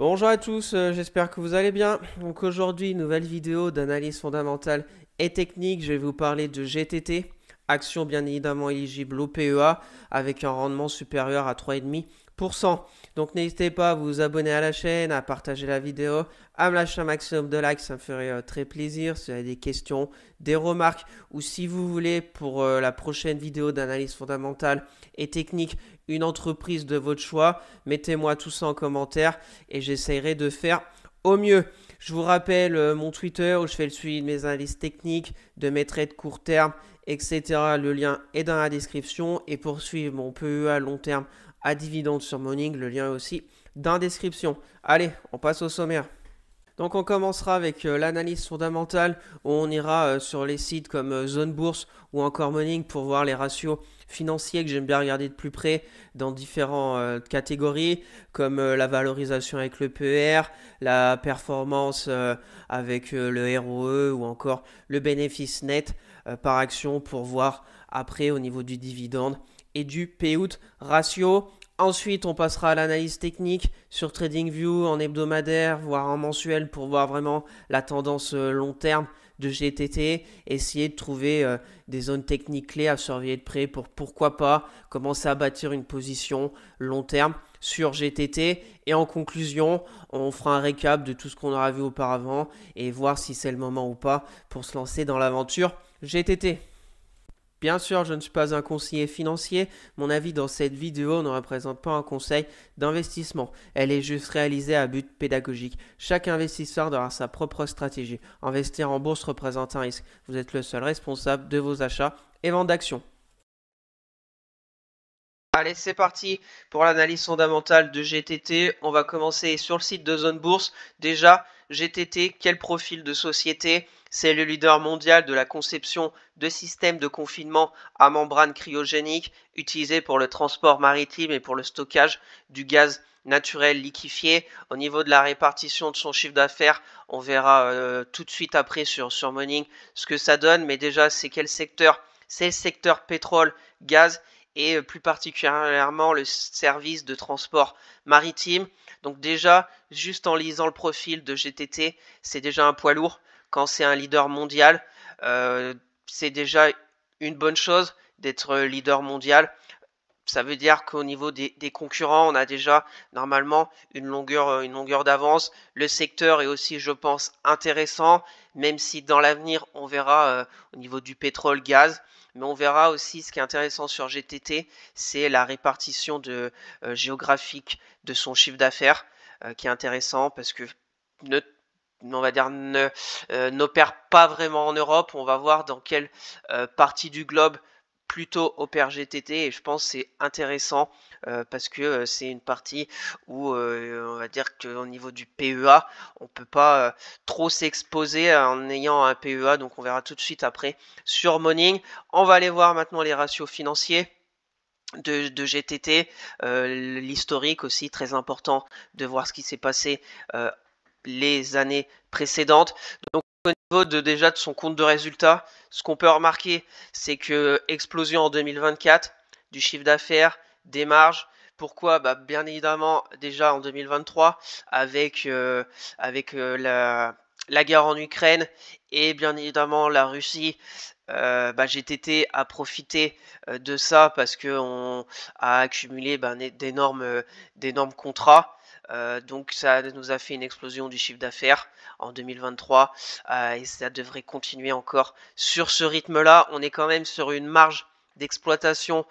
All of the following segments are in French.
Bonjour à tous, j'espère que vous allez bien. Donc aujourd'hui, nouvelle vidéo d'analyse fondamentale et technique. Je vais vous parler de GTT, action bien évidemment éligible au PEA avec un rendement supérieur à 3,5%. Donc n'hésitez pas à vous abonner à la chaîne, à partager la vidéo, à me lâcher un maximum de likes, ça me ferait très plaisir. Si vous avez des questions, des remarques ou si vous voulez pour la prochaine vidéo d'analyse fondamentale et technique une entreprise de votre choix, mettez-moi tout ça en commentaire et j'essaierai de faire au mieux. Je vous rappelle mon Twitter où je fais le suivi de mes analyses techniques, de mes trades court terme, etc. Le lien est dans la description. Et pour suivre mon PEA long terme à dividende sur Morning, le lien est aussi dans la description. Allez, on passe au sommaire. Donc on commencera avec l'analyse fondamentale où on ira sur les sites comme Zone Bourse ou encore Morning pour voir les ratios financiers que j'aime bien regarder de plus près dans différentes catégories comme la valorisation avec le PER, la performance avec le ROE ou encore le bénéfice net par action pour voir après au niveau du dividende et du payout ratio. Ensuite, on passera à l'analyse technique sur TradingView en hebdomadaire, voire en mensuel pour voir vraiment la tendance long terme de GTT, essayer de trouver des zones techniques clés à surveiller de près pour pourquoi pas commencer à bâtir une position long terme sur GTT. Et en conclusion, on fera un récap de tout ce qu'on aura vu auparavant et voir si c'est le moment ou pas pour se lancer dans l'aventure GTT. Bien sûr, je ne suis pas un conseiller financier. Mon avis dans cette vidéo ne représente pas un conseil d'investissement. Elle est juste réalisée à but pédagogique. Chaque investisseur doit avoir sa propre stratégie. Investir en bourse représente un risque. Vous êtes le seul responsable de vos achats et ventes d'actions. Allez, c'est parti pour l'analyse fondamentale de GTT. On va commencer sur le site de Zone Bourse. Déjà, GTT, quel profil de société? C'est le leader mondial de la conception de systèmes de confinement à membrane cryogénique utilisés pour le transport maritime et pour le stockage du gaz naturel liquéfié. Au niveau de la répartition de son chiffre d'affaires, on verra tout de suite après sur Morning ce que ça donne. Mais déjà, c'est quel secteur? C'est le secteur pétrole, gaz et plus particulièrement le service de transport maritime. Donc déjà, juste en lisant le profil de GTT, c'est déjà un poids lourd. Quand c'est un leader mondial, c'est déjà une bonne chose d'être leader mondial. Ça veut dire qu'au niveau des concurrents, on a déjà normalement une longueur d'avance. Le secteur est aussi, je pense, intéressant, même si dans l'avenir, on verra au niveau du pétrole, gaz. Mais on verra aussi ce qui est intéressant sur GTT, c'est la répartition géographique de son chiffre d'affaires, qui est intéressant parce que on va dire n'opère pas vraiment en Europe. On va voir dans quelle partie du globe plutôt opère GTT et je pense que c'est intéressant parce que c'est une partie où on va dire qu'au niveau du PEA, on peut pas trop s'exposer en ayant un PEA, donc on verra tout de suite après sur Morning. On va aller voir maintenant les ratios financiers de GTT, l'historique aussi, très important de voir ce qui s'est passé les années précédentes. Donc au niveau déjà de son compte de résultat, ce qu'on peut remarquer, c'est que explosion en 2024 du chiffre d'affaires, des marges. Pourquoi? Bien évidemment, déjà en 2023, avec la guerre en Ukraine et bien évidemment la Russie, GTT a profité de ça parce qu'on a accumulé d'énormes contrats. Donc ça nous a fait une explosion du chiffre d'affaires en 2023 et ça devrait continuer encore sur ce rythme-là. On est quand même sur une marge d'exploitation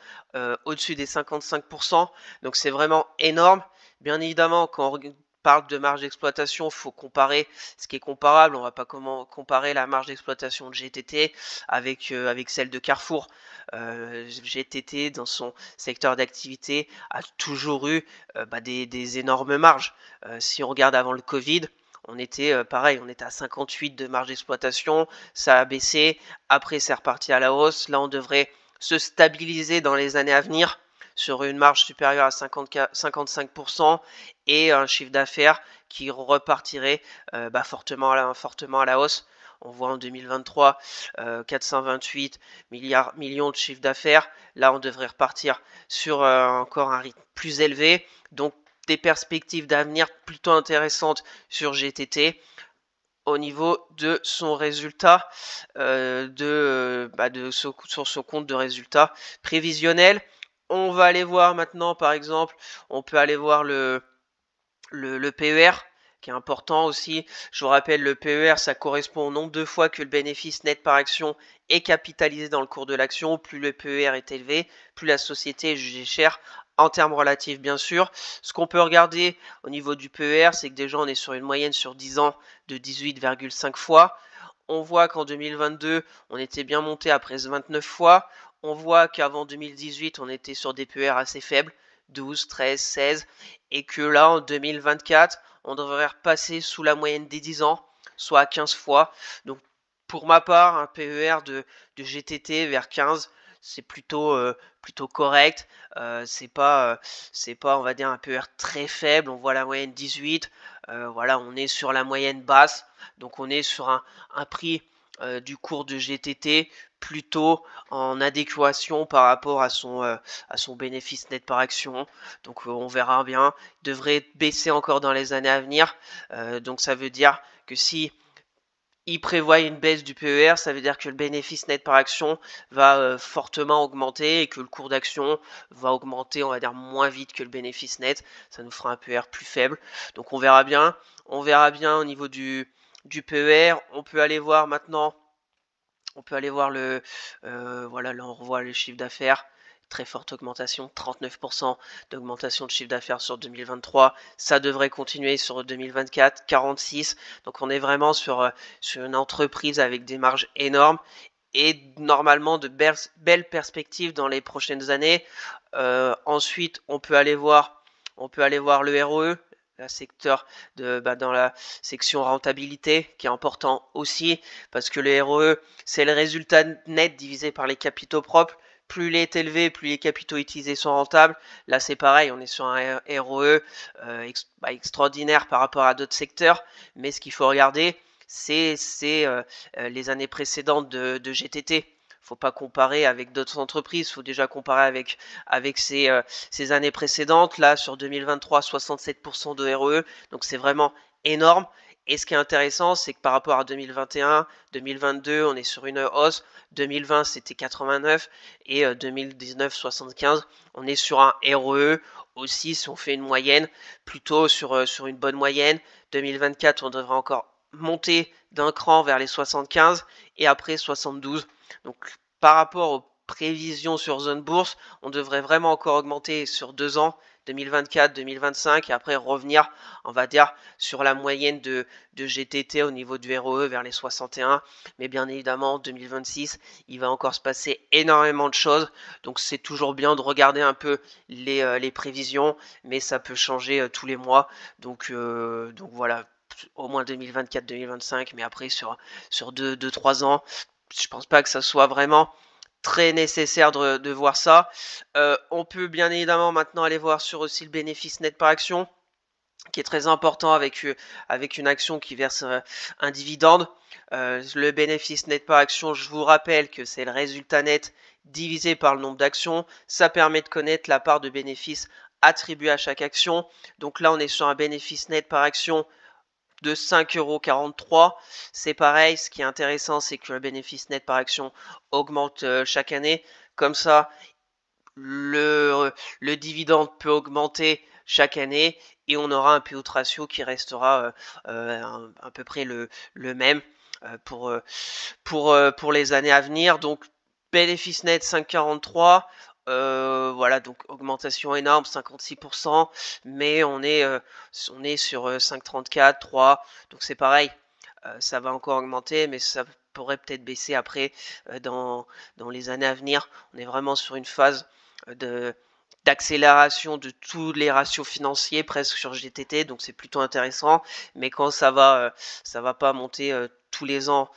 au-dessus des 55%, donc c'est vraiment énorme. Bien évidemment, quand on parle de marge d'exploitation, il faut comparer ce qui est comparable. On ne va pas comparer la marge d'exploitation de GTT avec celle de Carrefour. GTT, dans son secteur d'activité, a toujours eu des énormes marges. Si on regarde avant le Covid, on était pareil, on était à 58 de marge d'exploitation, ça a baissé, après c'est reparti à la hausse. Là, on devrait se stabiliser dans les années à venir sur une marge supérieure à 55% et un chiffre d'affaires qui repartirait fortement à la hausse. On voit en 2023 428 millions de chiffre d'affaires. Là, on devrait repartir sur encore un rythme plus élevé. Donc, des perspectives d'avenir plutôt intéressantes sur GTT au niveau de son résultat, sur son compte de résultat prévisionnel. On va aller voir maintenant, par exemple, on peut aller voir le PER, qui est important aussi. Je vous rappelle, le PER, ça correspond au nombre de fois que le bénéfice net par action est capitalisé dans le cours de l'action. Plus le PER est élevé, plus la société est jugée chère, en termes relatifs bien sûr. Ce qu'on peut regarder au niveau du PER, c'est que déjà on est sur une moyenne sur 10 ans de 18,5 fois. On voit qu'en 2022, on était bien monté à presque 29 fois. On voit qu'avant 2018, on était sur des PER assez faibles, 12, 13, 16, et que là, en 2024, on devrait repasser sous la moyenne des 10 ans, soit à 15 fois. Donc, pour ma part, un PER de GTT vers 15, c'est plutôt correct. C'est pas, on va dire, un PER très faible. On voit la moyenne 18. Voilà, on est sur la moyenne basse. Donc, on est sur un prix du cours de GTT plutôt en adéquation par rapport à son bénéfice net par action. Donc on verra bien. Il devrait baisser encore dans les années à venir. Donc ça veut dire que si il prévoit une baisse du PER, ça veut dire que le bénéfice net par action va fortement augmenter et que le cours d'action va augmenter, on va dire, moins vite que le bénéfice net. Ça nous fera un PER plus faible. Donc on verra bien. On verra bien au niveau du PER. On peut aller voir maintenant. On peut aller voir voilà, là on revoit le chiffre d'affaires. Très forte augmentation, 39% d'augmentation de chiffre d'affaires sur 2023. Ça devrait continuer sur 2024, 46%. Donc on est vraiment sur une entreprise avec des marges énormes et normalement de belles perspectives dans les prochaines années. Ensuite, on peut aller voir le ROE. Dans la section rentabilité, qui est important aussi, parce que le ROE, c'est le résultat net divisé par les capitaux propres. Plus il est élevé, plus les capitaux utilisés sont rentables. Là, c'est pareil, on est sur un ROE extraordinaire par rapport à d'autres secteurs. Mais ce qu'il faut regarder, c'est les années précédentes de GTT. Faut pas comparer avec d'autres entreprises, faut déjà comparer avec ces années précédentes. Là, sur 2023, 67% de ROE, donc c'est vraiment énorme. Et ce qui est intéressant, c'est que par rapport à 2021, 2022, on est sur une hausse. 2020, c'était 89 et 2019, 75. On est sur un ROE aussi, si on fait une moyenne, plutôt sur une bonne moyenne. 2024, on devrait encore monter d'un cran vers les 75 et après 72. Donc par rapport aux prévisions sur zone bourse, on devrait vraiment encore augmenter sur 2 ans, 2024, 2025, et après revenir, on va dire, sur la moyenne de GTT au niveau du ROE vers les 61. Mais bien évidemment, en 2026, il va encore se passer énormément de choses. Donc c'est toujours bien de regarder un peu les prévisions, mais ça peut changer tous les mois. Donc voilà, au moins 2024-2025, mais après sur 2-3 ans, je pense pas que ça soit vraiment très nécessaire de voir ça. On peut bien évidemment maintenant aller voir sur aussi le bénéfice net par action, qui est très important avec une action qui verse un dividende. Le bénéfice net par action, je vous rappelle que c'est le résultat net divisé par le nombre d'actions. Ça permet de connaître la part de bénéfice attribuée à chaque action. Donc là, on est sur un bénéfice net par action de 5,43 €. C'est pareil, ce qui est intéressant, c'est que le bénéfice net par action augmente chaque année. Comme ça, le dividende peut augmenter chaque année et on aura un payout ratio qui restera à peu près le même pour les années à venir. Donc, bénéfice net 5,43 €. Voilà, donc augmentation énorme, 56%, mais on est sur 5,34, 3, donc c'est pareil, ça va encore augmenter, mais ça pourrait peut-être baisser après dans les années à venir. On est vraiment sur une phase d'accélération de tous les ratios financiers presque sur GTT, donc c'est plutôt intéressant, mais quand ça va pas monter tous les ans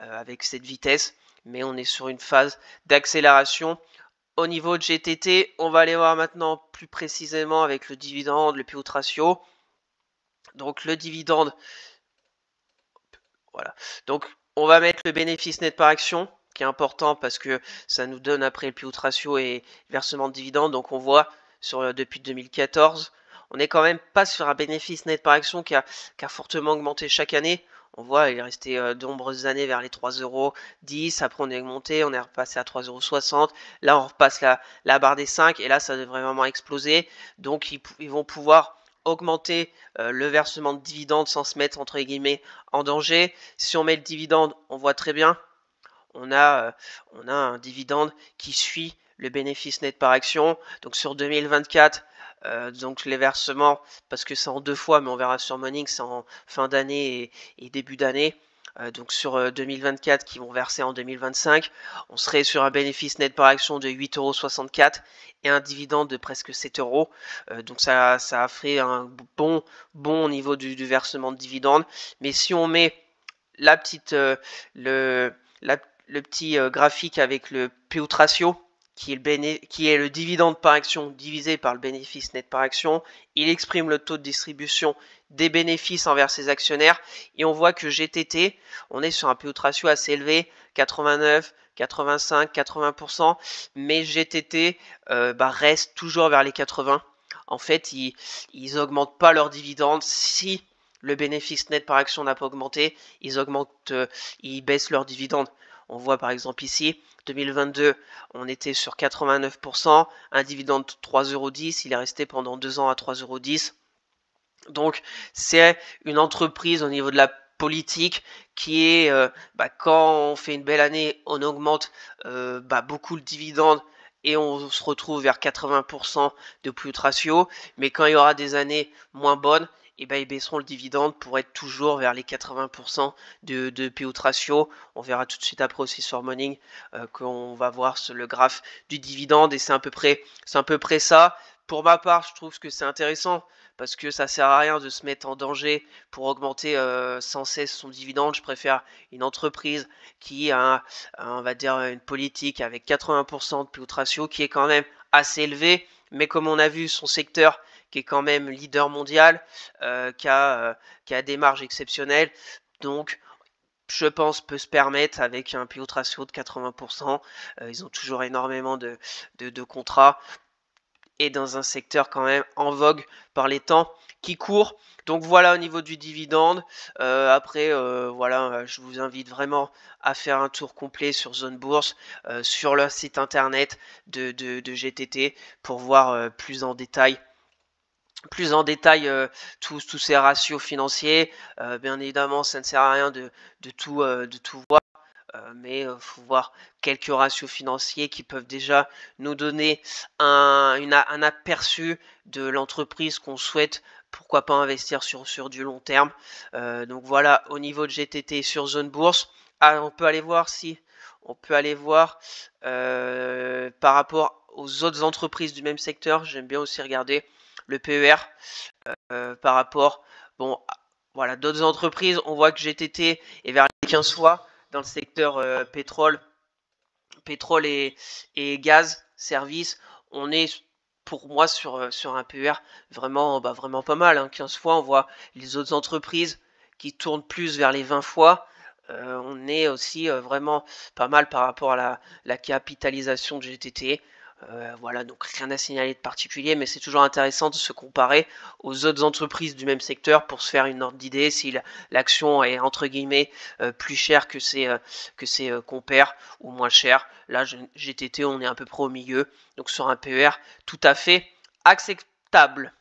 avec cette vitesse, mais on est sur une phase d'accélération. Au niveau de GTT, on va aller voir maintenant plus précisément avec le dividende, le payout ratio. Donc le dividende, voilà. Donc on va mettre le bénéfice net par action, qui est important parce que ça nous donne après le payout ratio et versement de dividende. Donc on voit depuis 2014, on est quand même pas sur un bénéfice net par action qui a fortement augmenté chaque année. On voit, il est resté de nombreuses années vers les 3,10 €. Après, on est augmenté, on est repassé à 3,60 €. Là, on repasse la barre des 5 et là, ça devrait vraiment exploser. Donc, ils vont pouvoir augmenter le versement de dividendes sans se mettre, entre guillemets, en danger. Si on met le dividende, on voit très bien, on a un dividende qui suit le bénéfice net par action. Donc, sur 2024, donc les versements, parce que c'est en 2 fois, mais on verra sur Morning, c'est en fin d'année et début d'année. Donc sur 2024 qui vont verser en 2025, on serait sur un bénéfice net par action de 8,64 € et un dividende de presque 7 €. Donc ça a fait un bon niveau du versement de dividendes. Mais si on met la petite, le petit graphique avec le payout ratio, qui est le dividende par action divisé par le bénéfice net par action, il exprime le taux de distribution des bénéfices envers ses actionnaires. Et on voit que GTT, on est sur un payout ratio assez élevé, 89, 85, 80%, mais GTT reste toujours vers les 80. En fait, ils augmentent pas leurs dividendes si le bénéfice net par action n'a pas augmenté. Ils baissent leurs dividendes. On voit par exemple ici, 2022, on était sur 89%, un dividende de 3,10 €, il est resté pendant 2 ans à 3,10 €. Donc c'est une entreprise au niveau de la politique qui est, quand on fait une belle année, on augmente beaucoup le dividende et on se retrouve vers 80% de payout ratio. Mais quand il y aura des années moins bonnes, ils baisseront le dividende pour être toujours vers les 80% de payout ratio. On verra tout de suite après aussi sur Morning qu'on va voir le graphe du dividende et c'est à peu près ça. Pour ma part, je trouve que c'est intéressant parce que ça sert à rien de se mettre en danger pour augmenter sans cesse son dividende. Je préfère une entreprise qui a, on va dire, une politique avec 80% de payout ratio qui est quand même assez élevé, mais comme on a vu, son secteur qui est quand même leader mondial, qui a des marges exceptionnelles, donc je pense peut se permettre avec un payout ratio de 80%. Ils ont toujours énormément de contrats et dans un secteur quand même en vogue par les temps qui courent. Donc voilà au niveau du dividende. Après, voilà, je vous invite vraiment à faire un tour complet sur Zone Bourse, sur leur site internet de GTT pour voir plus en détail tous ces ratios financiers. Bien évidemment, ça ne sert à rien de tout voir. Mais il faut voir quelques ratios financiers qui peuvent déjà nous donner un aperçu de l'entreprise qu'on souhaite, pourquoi pas investir sur du long terme. Donc voilà, au niveau de GTT sur Zone Bourse, on peut aller voir par rapport aux autres entreprises du même secteur. J'aime bien aussi regarder le PER par rapport, voilà, d'autres entreprises. On voit que GTT est vers les 15 fois dans le secteur pétrole et gaz, service. On est pour moi sur un PER vraiment pas mal, hein. 15 fois, on voit les autres entreprises qui tournent plus vers les 20 fois. On est aussi vraiment pas mal par rapport à la capitalisation de GTT. Voilà, donc rien à signaler de particulier, mais c'est toujours intéressant de se comparer aux autres entreprises du même secteur pour se faire une ordre d'idée si l'action est entre guillemets plus chère que ses compères ou moins cher. Là, GTT, on est à peu près au milieu, donc sur un PER tout à fait acceptable.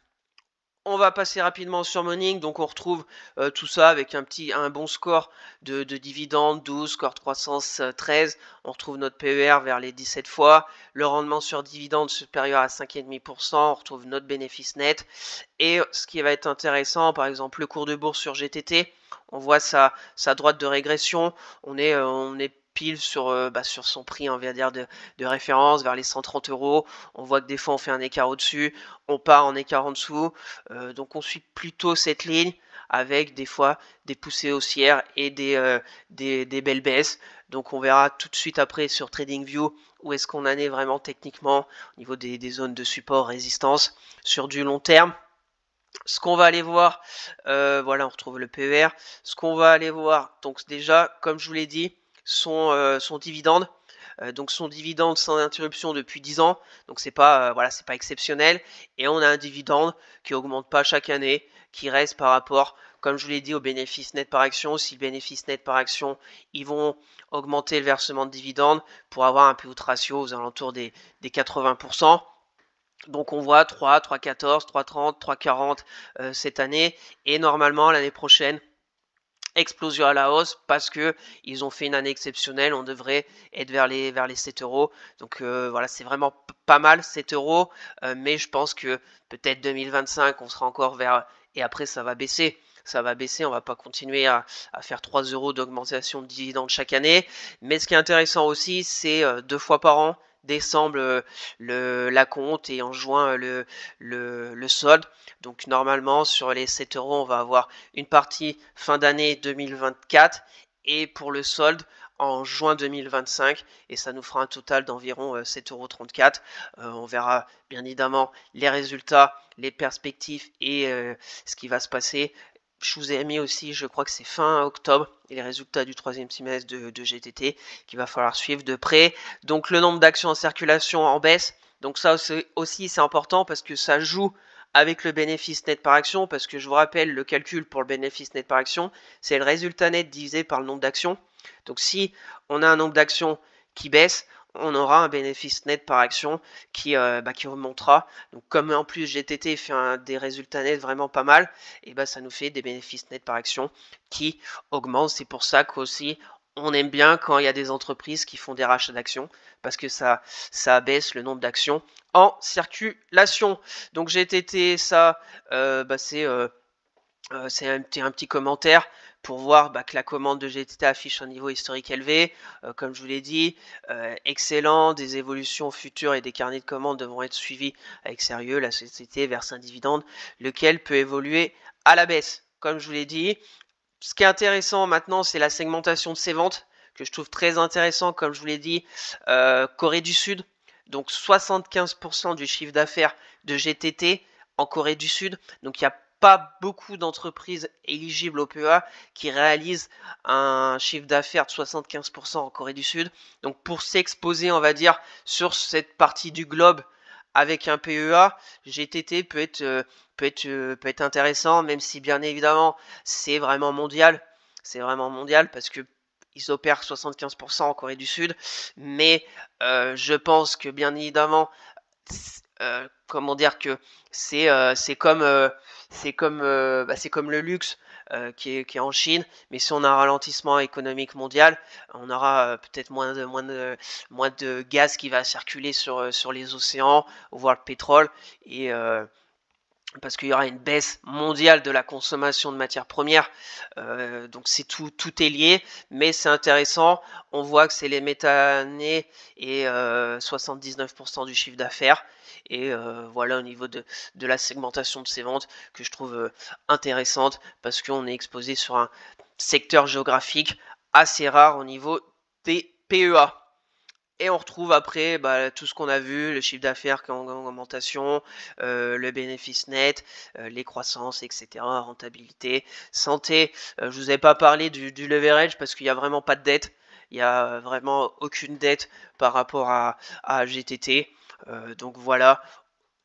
On va passer rapidement sur Morning, donc on retrouve tout ça avec un bon score de dividendes, 12, score de croissance 13. On retrouve notre PER vers les 17 fois, le rendement sur dividendes supérieur à 5,5%, on retrouve notre bénéfice net. Et ce qui va être intéressant, par exemple le cours de bourse sur GTT, on voit sa droite de régression, on est pile sur son prix, on va dire, de référence vers les 130 €. On voit que des fois on fait un écart au-dessus, on part en écart en dessous. Donc on suit plutôt cette ligne avec des fois des poussées haussières et des belles baisses. Donc on verra tout de suite après sur TradingView où est-ce qu'on en est vraiment techniquement au niveau des zones de support, résistance sur du long terme. Ce qu'on va aller voir, voilà, on retrouve le PER. Ce qu'on va aller voir, donc déjà, comme je vous l'ai dit, son dividende. donc son dividende sans interruption depuis 10 ans, donc c'est pas, voilà, c'est pas exceptionnel, et on a un dividende qui augmente pas chaque année, qui reste par rapport, comme je vous l'ai dit, au bénéfice net par action. Si le bénéfice net par action, ils vont augmenter le versement de dividendes pour avoir un payout ratio aux alentours des 80%. Donc on voit 3, 3,14, 3,30, 3,40 cette année, et normalement l'année prochaine, explosion à la hausse parce que ils ont fait une année exceptionnelle. On devrait être vers les 7 euros. Donc voilà, c'est vraiment pas mal 7 euros, mais je pense que peut-être 2025 on sera encore vers, et après ça va baisser. Ça va baisser, on va pas continuer à faire 3 euros d'augmentation de dividendes chaque année. Mais ce qui est intéressant aussi, c'est 2 fois par an, décembre l'acompte et en juin le solde. Donc normalement sur les 7 euros, on va avoir une partie fin d'année 2024 et pour le solde en juin 2025, et ça nous fera un total d'environ 7,34 €. On verra bien évidemment les résultats, les perspectives et ce qui va se passer. Je vous ai mis aussi, je crois que c'est fin octobre, les résultats du troisième trimestre de GTT qu'il va falloir suivre de près. Donc le nombre d'actions en circulation en baisse. Donc ça aussi c'est important parce que ça joue avec le bénéfice net par action, parce que je vous rappelle, le calcul pour le bénéfice net par action, c'est le résultat net divisé par le nombre d'actions. Donc si on a un nombre d'actions qui baisse, on aura un bénéfice net par action qui remontera. Donc comme en plus GTT fait des résultats nets vraiment pas mal, et ça nous fait des bénéfices nets par action qui augmentent. C'est pour ça qu'aussi on aime bien quand il y a des entreprises qui font des rachats d'actions, parce que ça abaisse le nombre d'actions en circulation. Donc GTT, ça, c'est un petit commentaire pour voir que la commande de GTT affiche un niveau historique élevé. Comme je vous l'ai dit, excellent, des évolutions futures et des carnets de commandes devront être suivis avec sérieux. La société verse un dividende, lequel peut évoluer à la baisse. Comme je vous l'ai dit, ce qui est intéressant maintenant, c'est la segmentation de ses ventes, que je trouve très intéressant. Comme je vous l'ai dit, Corée du Sud, donc 75% du chiffre d'affaires de GTT en Corée du Sud. Donc il n'y a pas beaucoup d'entreprises éligibles au PEA qui réalisent un chiffre d'affaires de 75% en Corée du Sud. Donc pour s'exposer, on va dire, sur cette partie du globe avec un PEA, GTT peut être intéressant, même si bien évidemment c'est vraiment mondial. C'est vraiment mondial parce que ils opèrent 75% en Corée du Sud, mais je pense que bien évidemment, comment dire, que c'est comme le luxe qui est en Chine, mais si on a un ralentissement économique mondial, on aura peut-être moins de gaz qui va circuler sur les océans, voire le pétrole, et parce qu'il y aura une baisse mondiale de la consommation de matières premières. Donc c'est tout est lié, mais c'est intéressant. On voit que c'est les méthanées et 79% du chiffre d'affaires. Et voilà, au niveau de la segmentation de ces ventes, que je trouve intéressante, parce qu'on est exposé sur un secteur géographique assez rare au niveau des PEA. Et on retrouve après tout ce qu'on a vu, le chiffre d'affaires qui est en augmentation, le bénéfice net, les croissances, etc., rentabilité, santé. Je vous ai pas parlé du leverage parce qu'il n'y a vraiment pas de dette. Il n'y a vraiment aucune dette par rapport à GTT. Donc voilà,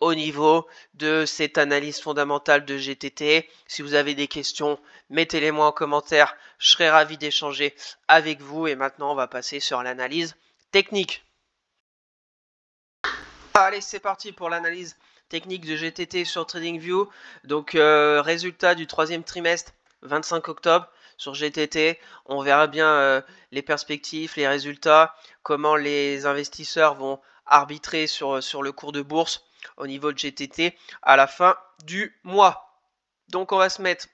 au niveau de cette analyse fondamentale de GTT. Si vous avez des questions, mettez-les moi en commentaire. Je serai ravi d'échanger avec vous. Et maintenant, on va passer sur l'analyse technique. Allez, c'est parti pour l'analyse technique de GTT sur TradingView. Donc, résultat du troisième trimestre, 25 octobre, sur GTT. On verra bien les perspectives, les résultats, comment les investisseurs vont arbitrer sur le cours de bourse au niveau de GTT à la fin du mois. Donc, on va se mettre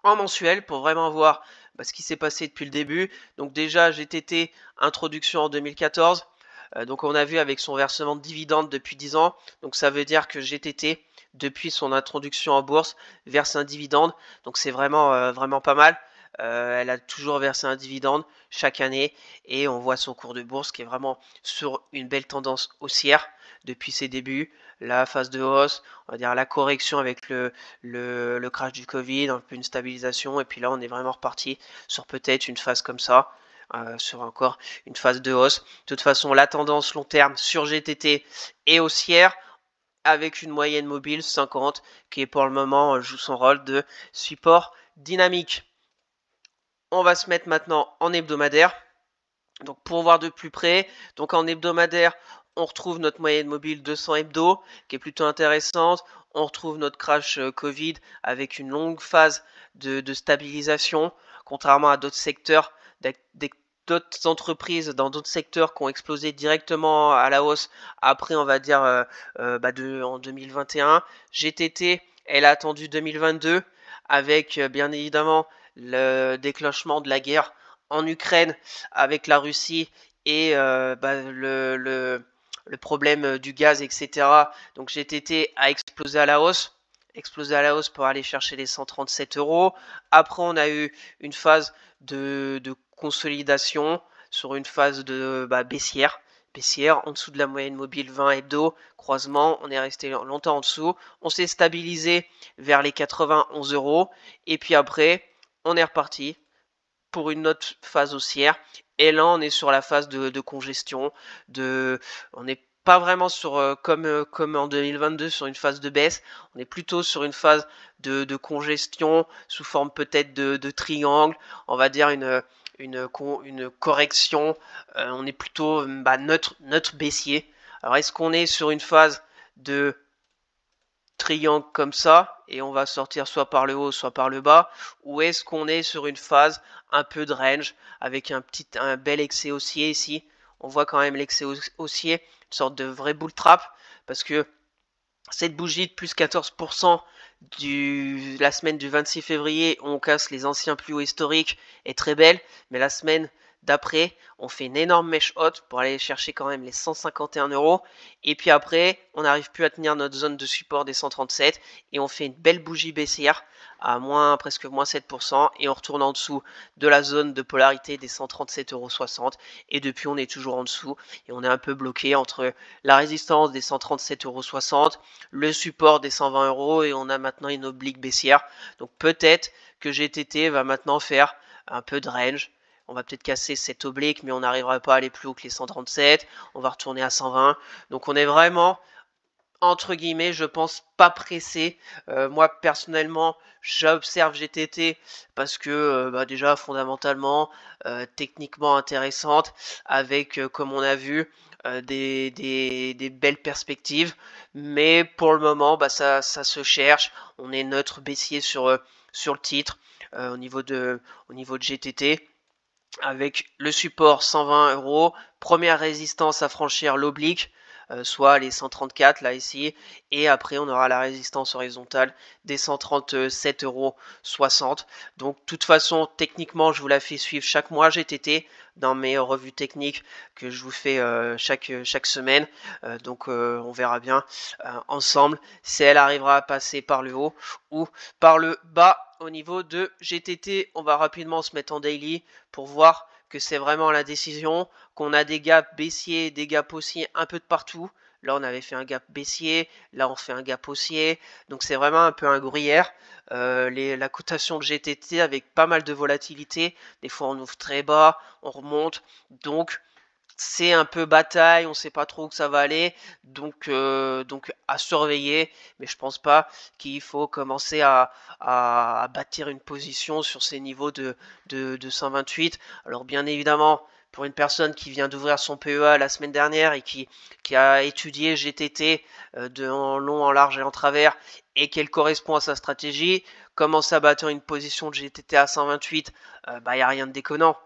en mensuel pour vraiment voir ce qui s'est passé depuis le début. Donc déjà, GTT, introduction en 2014. Donc on a vu avec son versement de dividendes depuis 10 ans. Donc ça veut dire que GTT, depuis son introduction en bourse, verse un dividende. Donc c'est vraiment, vraiment pas mal. Elle a toujours versé un dividende chaque année et on voit son cours de bourse qui est vraiment sur une belle tendance haussière depuis ses débuts. La phase de hausse, on va dire la correction avec le crash du Covid, un peu une stabilisation, et puis là on est vraiment reparti sur peut-être une phase comme ça. sur encore une phase de hausse. De toute façon, la tendance long terme sur GTT est haussière, avec une moyenne mobile 50 qui est pour le moment joue son rôle de support dynamique. On va se mettre maintenant en hebdomadaire. Donc pour voir de plus près, donc en hebdomadaire, on retrouve notre moyenne mobile 200 hebdo qui est plutôt intéressante. On retrouve notre crash Covid avec une longue phase de stabilisation, contrairement à d'autres secteurs, d'autres entreprises dans d'autres secteurs qui ont explosé directement à la hausse après, on va dire, en 2021. GTT, elle a attendu 2022 avec bien évidemment le déclenchement de la guerre en Ukraine avec la Russie et le problème du gaz, etc. Donc GTT a explosé à la hausse. Pour aller chercher les 137 euros. Après, on a eu une phase de consolidation sur une phase de baissière en dessous de la moyenne mobile 20 hebdo, croisement, on est resté longtemps en dessous, on s'est stabilisé vers les 91 euros, et puis après, on est reparti pour une autre phase haussière, et là on est sur la phase de congestion, on n'est pas vraiment sur comme en 2022 sur une phase de baisse, on est plutôt sur une phase de congestion sous forme peut-être de triangle, on va dire une correction, on est plutôt neutre baissier. Alors est-ce qu'on est sur une phase de triangle comme ça et on va sortir soit par le haut soit par le bas, ou est-ce qu'on est sur une phase un peu de range avec un bel excès haussier ici? On voit quand même l'excès haussier, une sorte de vrai bull trap, parce que cette bougie de plus 14% la semaine du 26 février, on casse les anciens plus hauts historiques, est très belle, mais la semaine d'après, on fait une énorme mèche haute pour aller chercher quand même les 151 euros. Et puis après, on n'arrive plus à tenir notre zone de support des 137 et on fait une belle bougie baissière à presque moins 7% et on retourne en dessous de la zone de polarité des 137,60 euros. Et depuis, on est toujours en dessous et on est un peu bloqué entre la résistance des 137,60 euros, le support des 120 euros et on a maintenant une oblique baissière. Donc peut-être que GTT va maintenant faire un peu de range. On va peut-être casser cette oblique, mais on n'arrivera pas à aller plus haut que les 137. On va retourner à 120. Donc on est vraiment, entre guillemets, je pense, pas pressé. Moi, personnellement, j'observe GTT parce que déjà, fondamentalement, techniquement intéressante, avec, comme on a vu, des belles perspectives. Mais pour le moment, ça se cherche. On est neutre baissier sur le titre au niveau de GTT, avec le support 120 euros, première résistance à franchir l'oblique, soit les 134 là ici, et après on aura la résistance horizontale des 137,60 euros. Donc de toute façon, techniquement, je vous la fais suivre chaque mois GTT dans mes revues techniques que je vous fais chaque semaine. Donc on verra bien ensemble si elle arrivera à passer par le haut ou par le bas. Au niveau de GTT, on va rapidement se mettre en daily pour voir que c'est vraiment la décision, qu'on a des gaps baissiers, des gaps haussiers un peu de partout. Là, on avait fait un gap baissier, là, on fait un gap haussier. Donc, c'est vraiment un peu un gruyère. La cotation de GTT avec pas mal de volatilité. Des fois, on ouvre très bas, on remonte. Donc, c'est un peu bataille, on sait pas trop où ça va aller, donc à surveiller, mais je pense pas qu'il faut commencer à bâtir une position sur ces niveaux de 128. Alors bien évidemment, pour une personne qui vient d'ouvrir son PEA la semaine dernière et qui a étudié GTT en long, en large et en travers, et qu'elle correspond à sa stratégie, commencer à bâtir une position de GTT à 128, il n'y a rien de déconnant.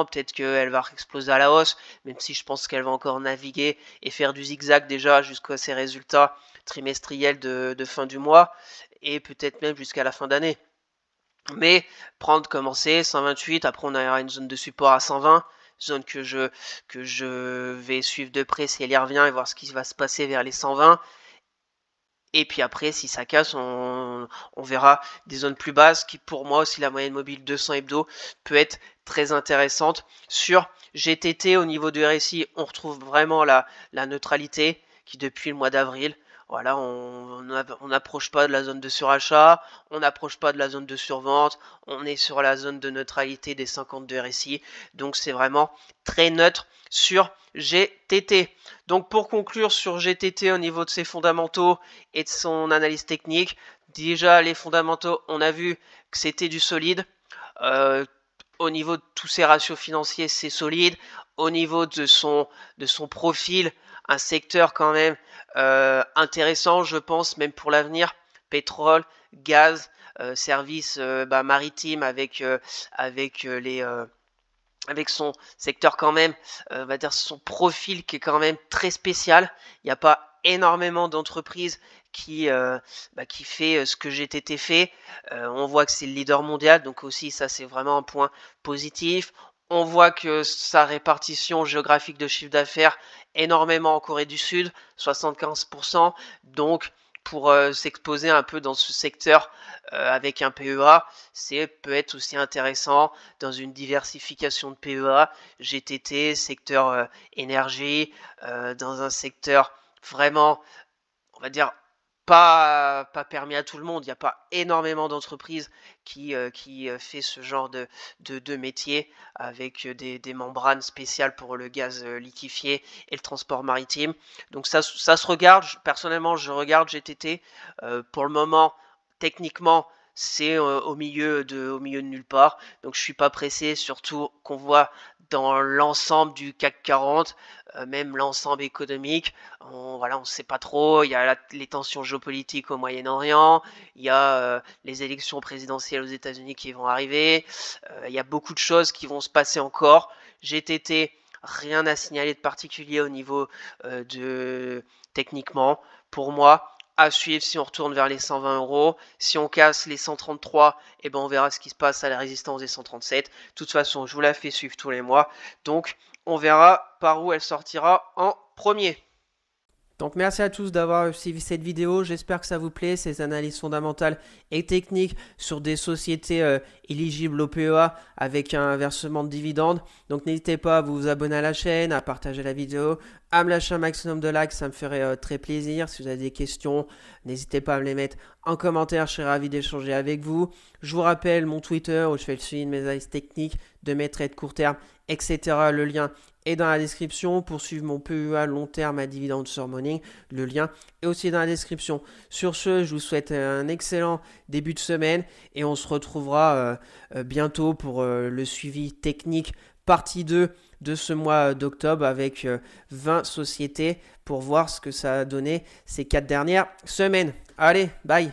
Peut-être qu'elle va exploser à la hausse, même si je pense qu'elle va encore naviguer et faire du zigzag déjà jusqu'à ses résultats trimestriels de fin du mois, et peut-être même jusqu'à la fin d'année. Mais commencer 128, après on aura une zone de support à 120, zone que je vais suivre de près si elle y revient et voir ce qui va se passer vers les 120. Et puis après, si ça casse, on verra des zones plus basses qui, pour moi, aussi la moyenne mobile 200 hebdo peut être très intéressante. Sur GTT, au niveau du RSI, on retrouve vraiment la neutralité qui, depuis le mois d'avril, Voilà, on n'approche pas de la zone de surachat, on n'approche pas de la zone de survente, on est sur la zone de neutralité des 52 RSI, donc c'est vraiment très neutre sur GTT. Donc pour conclure sur GTT au niveau de ses fondamentaux et de son analyse technique, déjà les fondamentaux, on a vu que c'était du solide. Au niveau de tous ses ratios financiers, c'est solide. Au niveau de son profil, un secteur quand même intéressant, je pense, même pour l'avenir. Pétrole, gaz, services maritimes avec son secteur quand même, on va dire son profil qui est quand même très spécial. Il n'y a pas énormément d'entreprises qui fait ce que GTT fait. On voit que c'est le leader mondial, donc aussi ça c'est vraiment un point positif. On voit que sa répartition géographique de chiffre d'affaires énormément en Corée du Sud, 75%. Donc pour s'exposer un peu dans ce secteur avec un PEA, peut être aussi intéressant dans une diversification de PEA, GTT, secteur énergie, dans un secteur vraiment, on va dire, pas permis à tout le monde. Il n'y a pas énormément d'entreprises qui fait ce genre de métier avec des membranes spéciales pour le gaz liquéfié et le transport maritime. Donc ça se regarde. Personnellement, je regarde GTT. Pour le moment, techniquement, c'est au milieu de nulle part. Donc je suis pas pressé, surtout qu'on voit dans l'ensemble du CAC 40, même l'ensemble économique, on ne sait pas trop. Il y a les tensions géopolitiques au Moyen-Orient, il y a les élections présidentielles aux États-Unis qui vont arriver, il y a beaucoup de choses qui vont se passer encore. GTT, rien à signaler de particulier au niveau techniquement. Pour moi, à suivre si on retourne vers les 120 euros. Si on casse les 133, eh ben on verra ce qui se passe à la résistance des 137. De toute façon, je vous la fais suivre tous les mois. Donc, on verra par où elle sortira en premier. Donc merci à tous d'avoir suivi cette vidéo, j'espère que ça vous plaît, ces analyses fondamentales et techniques sur des sociétés éligibles au PEA avec un versement de dividendes. Donc n'hésitez pas à vous abonner à la chaîne, à partager la vidéo, à me lâcher un maximum de likes, ça me ferait très plaisir. Si vous avez des questions, n'hésitez pas à me les mettre en commentaire, je serai ravi d'échanger avec vous. Je vous rappelle mon Twitter où je fais le suivi de mes analyses techniques, de mes trades court terme, etc. Le lien est dans la description pour suivre mon PEA long terme à dividende sur Morning. Le lien est aussi dans la description. Sur ce, je vous souhaite un excellent début de semaine et on se retrouvera bientôt pour le suivi technique partie 2 de ce mois d'octobre avec 20 sociétés pour voir ce que ça a donné ces 4 dernières semaines. Allez, bye!